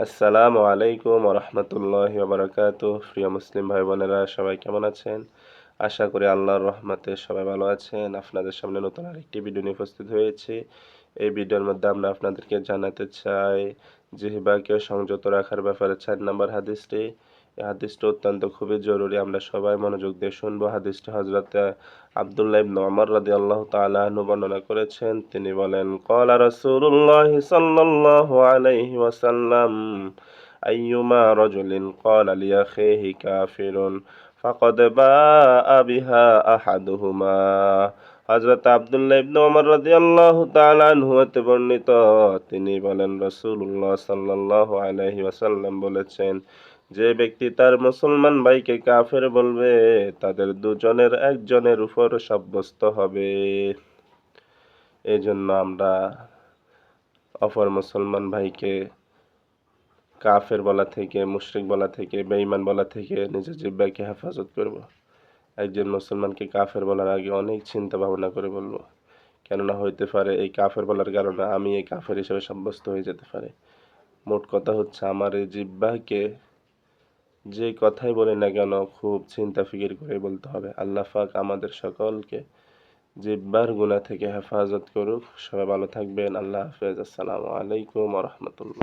আসসালামু আলাইকুম রহমতুল্লাহি ওবারাকাতুহ। প্রিয় মুসলিম ভাই বোনেরা সবাই কেমন আছেন? আশা করি আল্লাহর রহমতে সবাই ভালো আছেন। আপনাদের সামনে নতুন আরেকটি ভিডিও নিয়ে উপস্থিত হয়েছি। এই ভিডিওর মধ্যে আমরা আপনাদেরকে জানাতে চাই জিহ্বাকে সংযত রাখার ব্যাপারে 4 নম্বর হাদিসটি। এই হাদিসটি অত্যন্ত খুবই জরুরি, আমরা সবাই মনোযোগ দিয়ে শুনবো। হাদিসটি হযরত আব্দুল্লাহ ইবনে ওমর রাদিয়াল্লাহু তাআলা আনহু বর্ণনা করেছেন। তিনি বলেন, ক্বালা রাসূলুল্লাহ সাল্লাল্লাহু আলাইহি ওয়াসাল্লাম, আইয়ুমা রাজুলিন ক্বালা লিআখিহি কাফিরুন ফাকাদ বাআ বিহা আহাদুহুমা। হযরত আব্দুল্লাহ ইবনে ওমর রাদিয়াল্লাহু তাআলা আনহু হতে বর্ণিত, তিনি বলেন রাসূলুল্লাহ সাল্লাল্লাহু আলাইহি ওয়াসাল্লাম বলেছেন, যে ব্যক্তি তার মুসলমান ভাইকে কাফের বলবে, তাদের দুজনের একজনের উপর সাব্যস্ত হবে। এজন্য আমরা অপর মুসলমান ভাইকে কাফের বলা থেকে, মুশরিক বলা থেকে, বেঈমান বলা থেকে নিজের জিহ্বাকে হেফাজত করব। একজন মুসলমানকে কাফের বলার আগে অনেক চিন্তা ভাবনা করে বলবো, কেননা হইতে পারে এই কাফের বলার কারণে আমি এই কাফের হিসেবে সাব্যস্ত হয়ে যেতে পারে। মোট কথা হচ্ছে, আমার এই জিহ্বাকে যে কথাই বলি না কেন খুব চিন্তা ফিকির করে বলতে হবে। আল্লাহ পাক আমাদের সকলকে জিহ্বার গুনাহ থেকে হেফাজত করুক। সবাই ভালো থাকবেন। আল্লাহ হাফেজ। আসসালামু আলাইকুম ওয়া রাহমাতুল্লাহ।